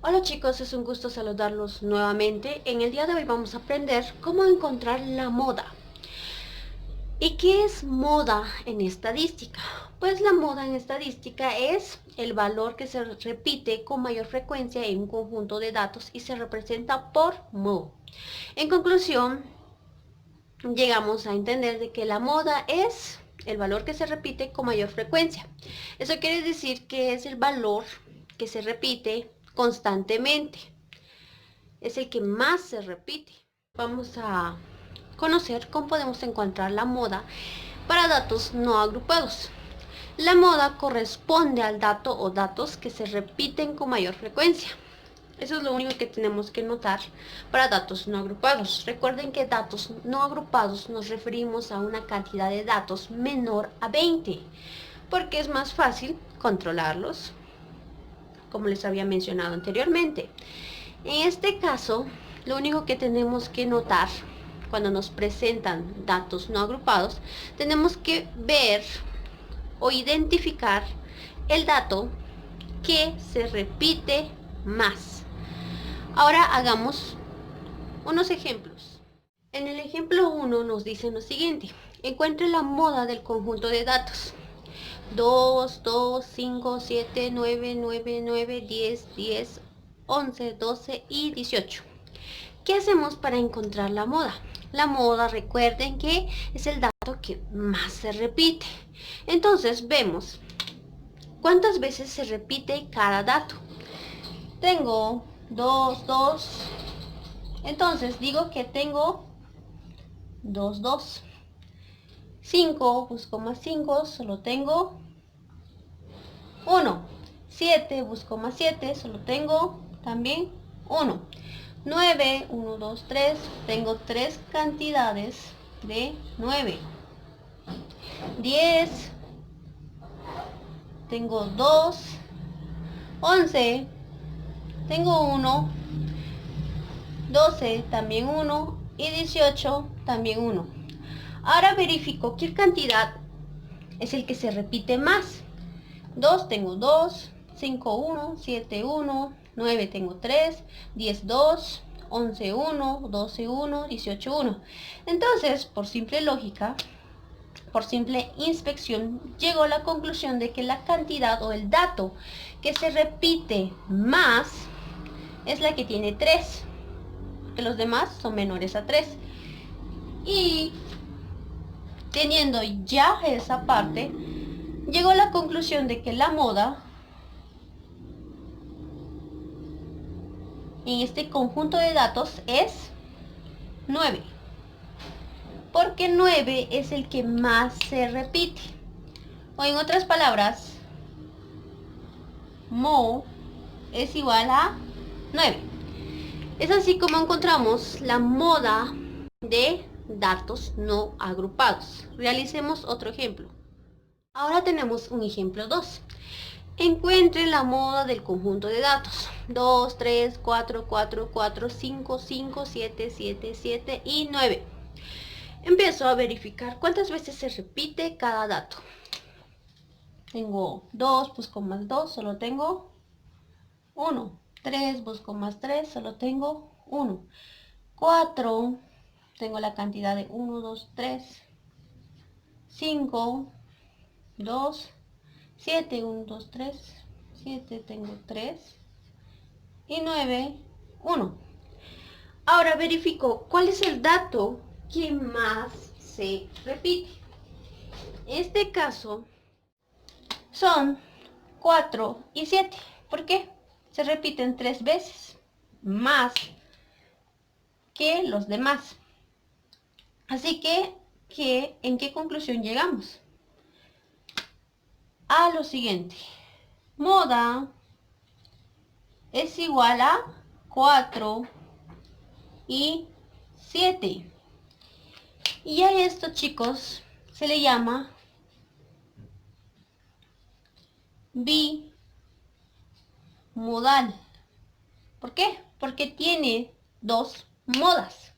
Hola chicos, es un gusto saludarlos nuevamente. En el día de hoy vamos a aprender cómo encontrar la moda. ¿Y qué es moda en estadística? Pues la moda en estadística es el valor que se repite con mayor frecuencia en un conjunto de datos y se representa por mo. En conclusión, llegamos a entender de que la moda es el valor que se repite con mayor frecuencia. Eso quiere decir que es el valor que se repite constantemente. Es el que más se repite. Vamos a conocer cómo podemos encontrar la moda para datos no agrupados. La moda corresponde al dato o datos que se repiten con mayor frecuencia. Eso es lo único que tenemos que notar para datos no agrupados. Recuerden que datos no agrupados nos referimos a una cantidad de datos menor a 20, porque es más fácil controlarlos, como les había mencionado anteriormente. En este caso, lo único que tenemos que notar cuando nos presentan datos no agrupados, tenemos que ver o identificar el dato que se repite más. Ahora hagamos unos ejemplos. En el ejemplo 1 nos dicen lo siguiente: encuentre la moda del conjunto de datos 2, 2, 5, 7, 9, 9, 9, 10, 10, 11, 12 y 18. ¿Qué hacemos para encontrar la moda? La moda, recuerden que es el dato que más se repite. Entonces vemos cuántas veces se repite cada dato. Tengo 2, 2. Entonces digo que tengo 2, 2. 5, busco más 5, solo tengo 1. 7, busco más 7, solo tengo también 1. 9, 1, 2, 3, tengo 3 cantidades de 9. 10, tengo 2. 11, tengo 1. 12, también 1. Y 18, también 1. Ahora verifico qué cantidad es el que se repite más. 2, tengo 2. 5, 1. 7, 1. 9, tengo 3. 10, 2. 11, 1. 12, 1. 18, 1. Entonces, por simple lógica, por simple inspección, llego a la conclusión de que la cantidad o el dato que se repite más es la que tiene 3, que los demás son menores a 3. Y teniendo ya esa parte, llego a la conclusión de que la moda en este conjunto de datos es 9, porque 9 es el que más se repite. O en otras palabras, mo es igual a 9. Es así como encontramos la moda de datos no agrupados. Realicemos otro ejemplo. Ahora tenemos un ejemplo 2. Encuentre la moda del conjunto de datos 2, 3, 4, 4, 4, 5, 5, 7, 7, 7 y 9. Empiezo a verificar cuántas veces se repite cada dato. Tengo 2, busco más 2, solo tengo 1. 3, busco más 3, solo tengo 1. 4, tengo la cantidad de 1, 2, 3. 5, 2, 7, 1, 2, 3. 7, tengo 3. Y 9, 1. Ahora verifico cuál es el dato que más se repite. En este caso son 4 y 7. ¿Por qué? Se repiten 3 veces más que los demás. Así que, ¿en qué conclusión llegamos? A lo siguiente: moda es igual a 4 y 7. Y a esto, chicos, se le llama bimodal. ¿Por qué? Porque tiene dos modas.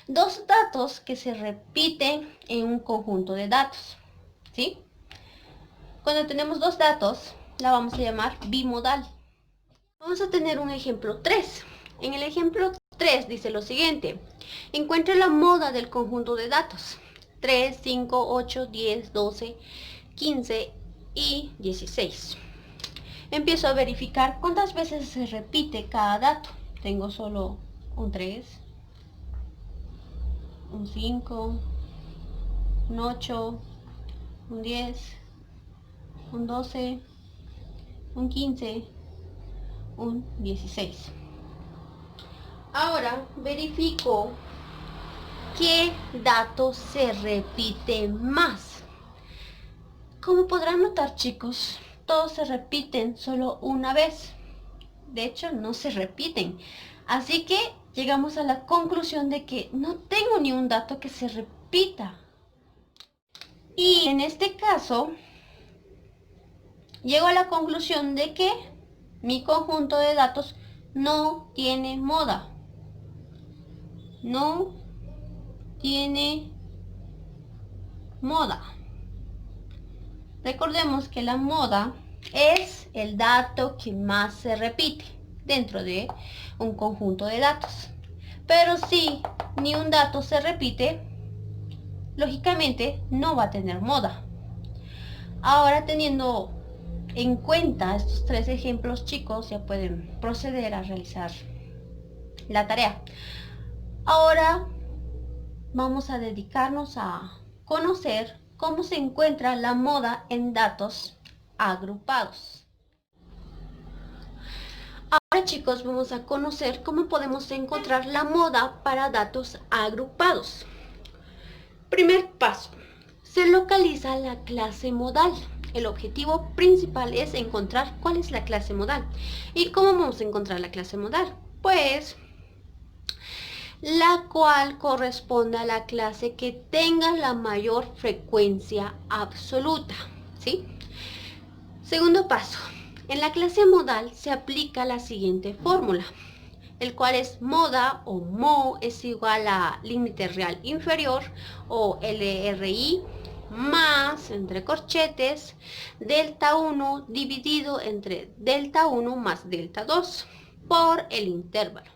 Dos datos que se repiten en un conjunto de datos. ¿Sí? Cuando tenemos dos datos, la vamos a llamar bimodal. Vamos a tener un ejemplo 3. En el ejemplo 3 dice lo siguiente. Encuentre la moda del conjunto de datos. 3, 5, 8, 10, 12, 15 y 16. Empiezo a verificar cuántas veces se repite cada dato. Tengo solo un 3, un 5, un 8, un 10, un 12, un 15, un 16. Ahora verifico qué dato se repite más. Como podrán notar, chicos, todos se repiten solo una vez. De hecho, no se repiten. Así que llegamos a la conclusión de que no tengo ni un dato que se repita. Y en este caso, llego a la conclusión de que mi conjunto de datos no tiene moda. No tiene moda. Recordemos que la moda es el dato que más se repite dentro de un conjunto de datos. Pero si ni un dato se repite, lógicamente no va a tener moda. Ahora, teniendo en cuenta estos 3 ejemplos, chicos, ya pueden proceder a realizar la tarea. Ahora vamos a dedicarnos a conocer cómo se encuentra la moda en datos agrupados. Ahora, chicos, vamos a conocer cómo podemos encontrar la moda para datos agrupados. Primer paso, se localiza la clase modal. El objetivo principal es encontrar cuál es la clase modal. ¿Y cómo vamos a encontrar la clase modal? Pues la cual corresponde a la clase que tenga la mayor frecuencia absoluta, ¿sí? Segundo paso, en la clase modal se aplica la siguiente fórmula, el cual es moda o mo es igual a límite real inferior o LRI más, entre corchetes, delta 1 dividido entre delta 1 más delta 2 por el intervalo.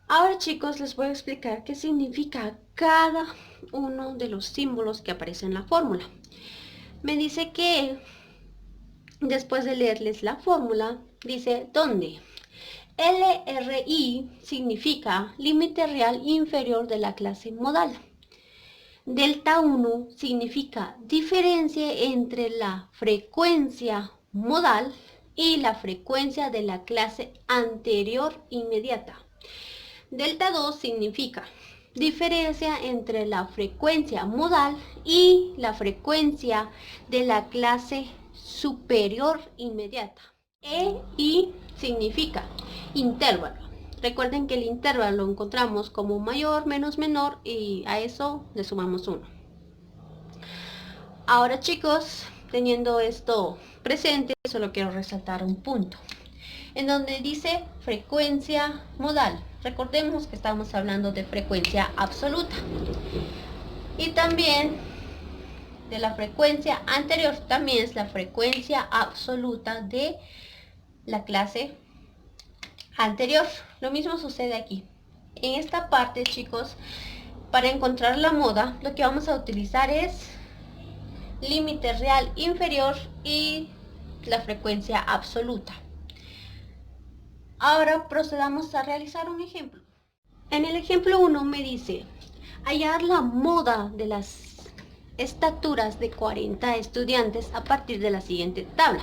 Ahora, chicos, les voy a explicar qué significa cada uno de los símbolos que aparecen en la fórmula. Me dice que, después de leerles la fórmula, dice donde LRI significa límite real inferior de la clase modal. Delta 1 significa diferencia entre la frecuencia modal y la frecuencia de la clase anterior inmediata. Delta 2 significa diferencia entre la frecuencia modal y la frecuencia de la clase superior inmediata. EI significa intervalo. Recuerden que el intervalo lo encontramos como mayor menos menor y a eso le sumamos 1. Ahora, chicos, teniendo esto presente, solo quiero resaltar un punto en donde dice frecuencia modal. Recordemos que estamos hablando de frecuencia absoluta. Y también de la frecuencia anterior, también es la frecuencia absoluta de la clase anterior. Lo mismo sucede aquí. En esta parte, chicos, para encontrar la moda, lo que vamos a utilizar es límite real inferior y la frecuencia absoluta. Ahora procedamos a realizar un ejemplo. En el ejemplo 1 me dice hallar la moda de las estaturas de 40 estudiantes a partir de la siguiente tabla.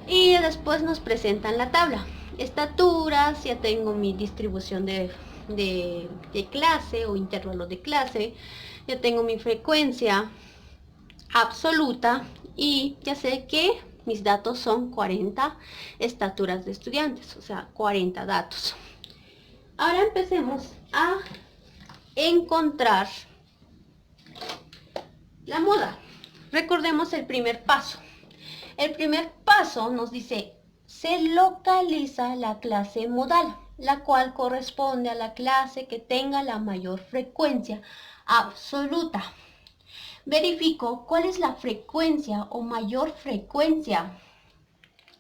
Y después nos presentan la tabla. Estaturas, ya tengo mi distribución de clase o intervalo de clase, ya tengo mi frecuencia absoluta y ya sé que mis datos son 40 estaturas de estudiantes, o sea, 40 datos. Ahora empecemos a encontrar la moda. Recordemos el primer paso. El primer paso nos dice, se localiza la clase modal, la cual corresponde a la clase que tenga la mayor frecuencia absoluta. Verifico cuál es la frecuencia o mayor frecuencia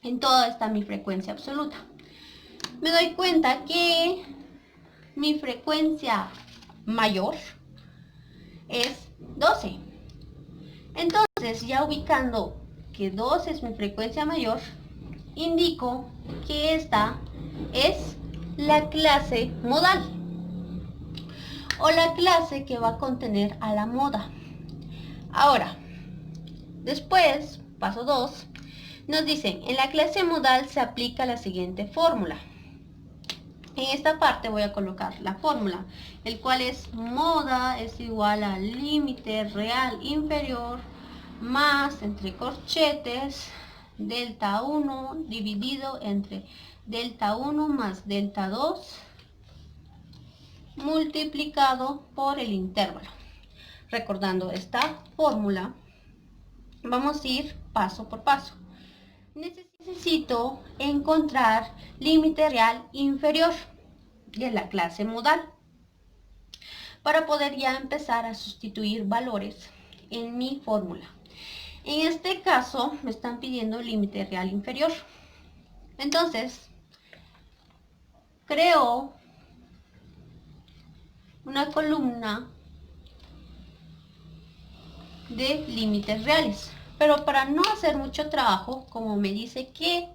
En todo está mi frecuencia absoluta. Me doy cuenta que mi frecuencia mayor es 12. Entonces, ya ubicando que 12 es mi frecuencia mayor, indico que esta es la clase modal o la clase que va a contener a la moda. Ahora, después, paso 2, nos dicen, en la clase modal se aplica la siguiente fórmula. En esta parte voy a colocar la fórmula, el cual es moda es igual a límite real inferior más entre corchetes delta 1 dividido entre delta 1 más delta 2 multiplicado por el intervalo. Recordando esta fórmula, vamos a ir paso por paso. Necesito encontrar límite real inferior de la clase modal para poder ya empezar a sustituir valores en mi fórmula. En este caso me están pidiendo límite real inferior. Entonces, creo una columna de límites reales. Pero para no hacer mucho trabajo, como me dice que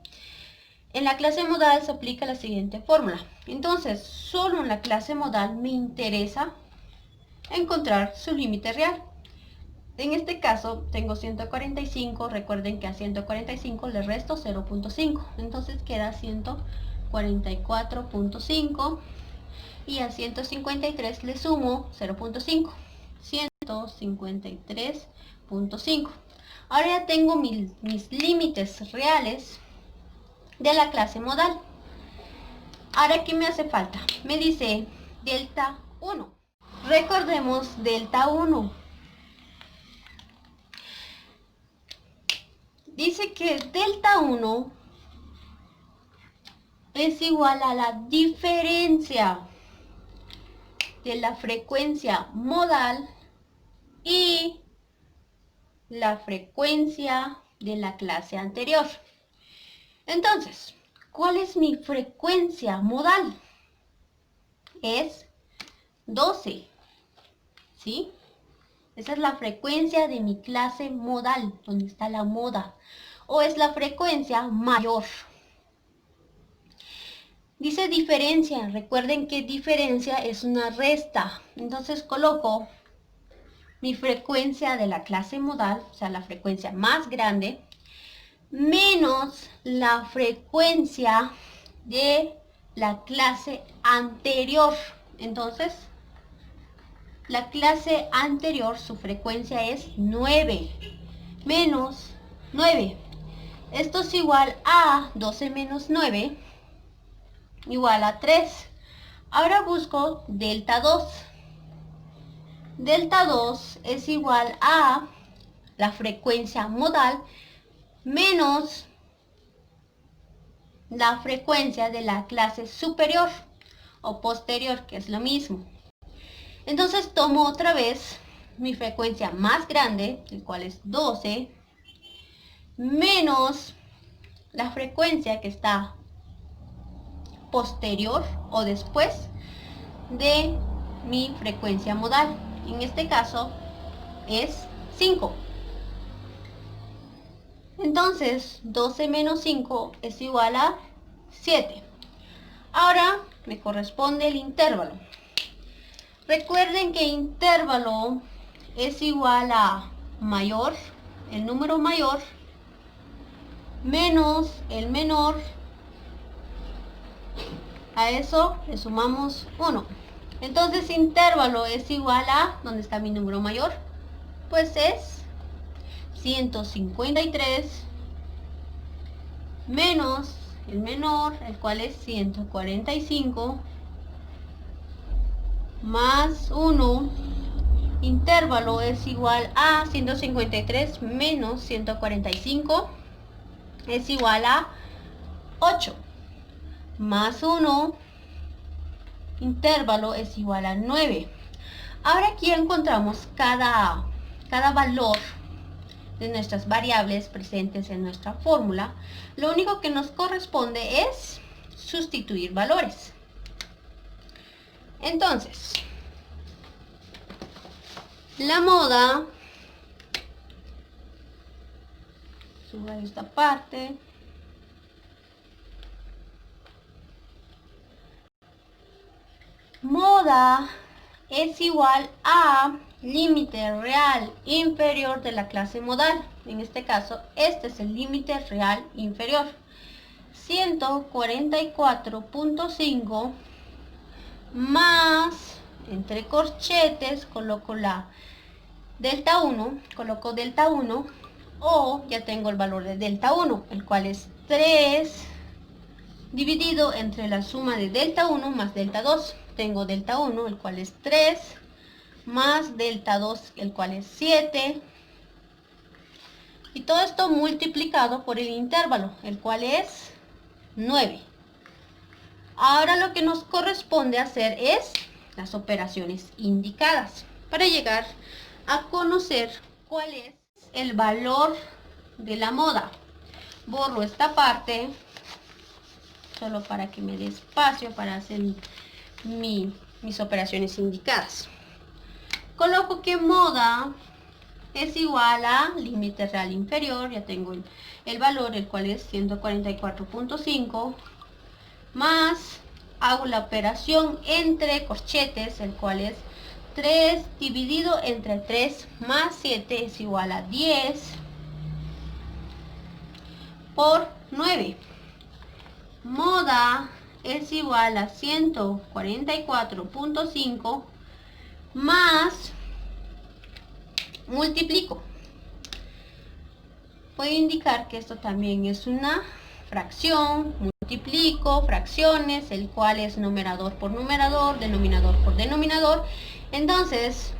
en la clase modal se aplica la siguiente fórmula. Entonces, solo en la clase modal me interesa encontrar su límite real. En este caso, tengo 145. Recuerden que a 145 le resto 0.5. Entonces queda 144.5. Y a 153 le sumo 0.5. 153.5. Ahora ya tengo mis límites reales de la clase modal. Ahora, ¿qué me hace falta? Me dice delta 1. Recordemos delta 1. Dice que delta 1 es igual a la diferencia de la frecuencia modal y la frecuencia de la clase anterior. Entonces, ¿cuál es mi frecuencia modal? Es 12, ¿sí? Esa es la frecuencia de mi clase modal, donde está la moda, o es la frecuencia mayor. Dice diferencia, recuerden que diferencia es una resta, entonces coloco mi frecuencia de la clase modal, o sea, la frecuencia más grande, menos la frecuencia de la clase anterior. Entonces, la clase anterior, su frecuencia es 9, menos 9. Esto es igual a 12 menos 9, igual a 3. Ahora busco delta 2. Delta 2 es igual a la frecuencia modal menos la frecuencia de la clase superior o posterior, que es lo mismo. Entonces tomo otra vez mi frecuencia más grande, el cual es 12, menos la frecuencia que está posterior o después de mi frecuencia modal. En este caso es 5. Entonces 12 menos 5 es igual a 7. Ahora me corresponde el intervalo. Recuerden que intervalo es igual a mayor, el número mayor, menos el menor. A eso le sumamos 1. Entonces intervalo es igual a, ¿dónde está mi número mayor? Pues es 153 menos el menor, el cual es 145, más 1. Intervalo es igual a 153 menos 145 es igual a 8, más 1. Intervalo es igual a 9. Ahora aquí encontramos cada valor de nuestras variables presentes en nuestra fórmula, lo único que nos corresponde es sustituir valores. Entonces, la moda, subo esta parte, moda es igual a límite real inferior de la clase modal. En este caso, este es el límite real inferior. 144.5 más, entre corchetes, coloco la delta 1, coloco delta 1, o ya tengo el valor de delta 1, el cual es 3 dividido entre la suma de delta 1 más delta 2. Tengo delta 1, el cual es 3, más delta 2, el cual es 7. Y todo esto multiplicado por el intervalo, el cual es 9. Ahora lo que nos corresponde hacer es las operaciones indicadas para llegar a conocer cuál es el valor de la moda. Borro esta parte solo para que me dé espacio para hacer mis operaciones indicadas. Coloco que moda es igual a límite real inferior, ya tengo el valor, el cual es 144.5, más, hago la operación entre corchetes, el cual es 3 dividido entre 3 más 7 es igual a 10 por 9. Moda es igual a 144.5 más, multiplico. Puedo indicar que esto también es una fracción, multiplico fracciones, el cual es numerador por numerador, denominador por denominador. Entonces,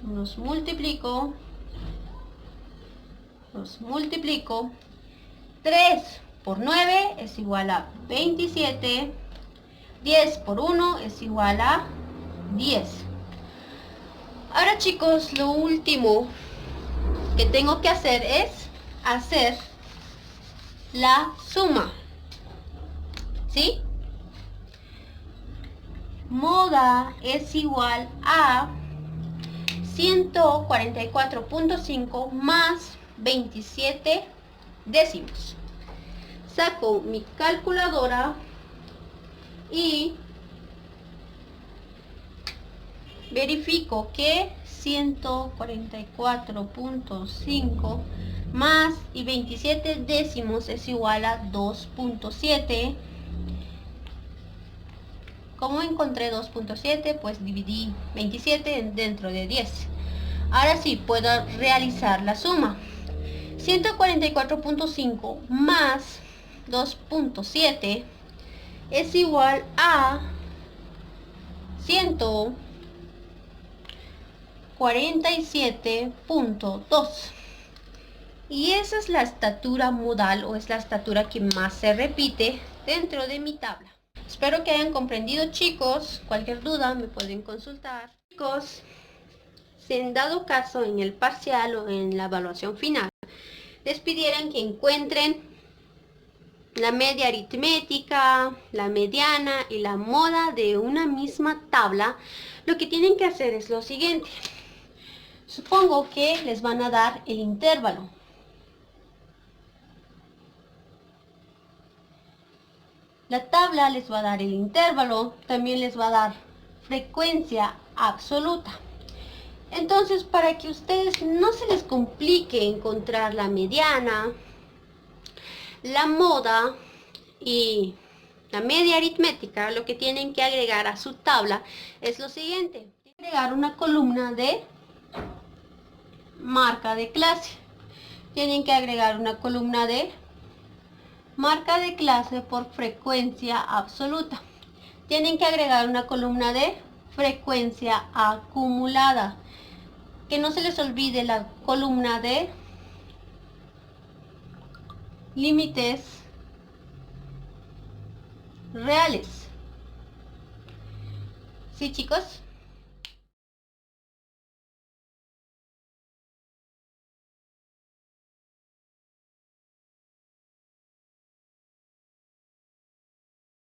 los multiplico. 3 por 9 es igual a 27. 10 por 1 es igual a 10. Ahora, chicos, lo último que tengo que hacer es hacer la suma. ¿Sí? Moda es igual a 144.5 más 27 décimos. Saco mi calculadora y verifico que 144.5 más y 27 décimos es igual a 2.7. Como encontré 2.7, pues dividí 27 dentro de 10. Ahora sí puedo realizar la suma. 144.5 más 2.7 es igual a 147.2. Y esa es la estatura modal, o es la estatura que más se repite dentro de mi tabla. Espero que hayan comprendido, chicos. Cualquier duda me pueden consultar. Chicos, si en dado caso en el parcial o en la evaluación final les pidieran que encuentren la media aritmética, la mediana y la moda de una misma tabla, lo que tienen que hacer es lo siguiente. Supongo que les van a dar el intervalo. La tabla les va a dar el intervalo, también les va a dar frecuencia absoluta. Entonces, para que ustedes no se les complique encontrar la mediana, la moda y la media aritmética, lo que tienen que agregar a su tabla es lo siguiente. Agregar una columna de marca de clase. Tienen que agregar una columna de marca de clase por frecuencia absoluta. Tienen que agregar una columna de frecuencia acumulada. Que no se les olvide la columna de límites reales. ¿Sí, chicos?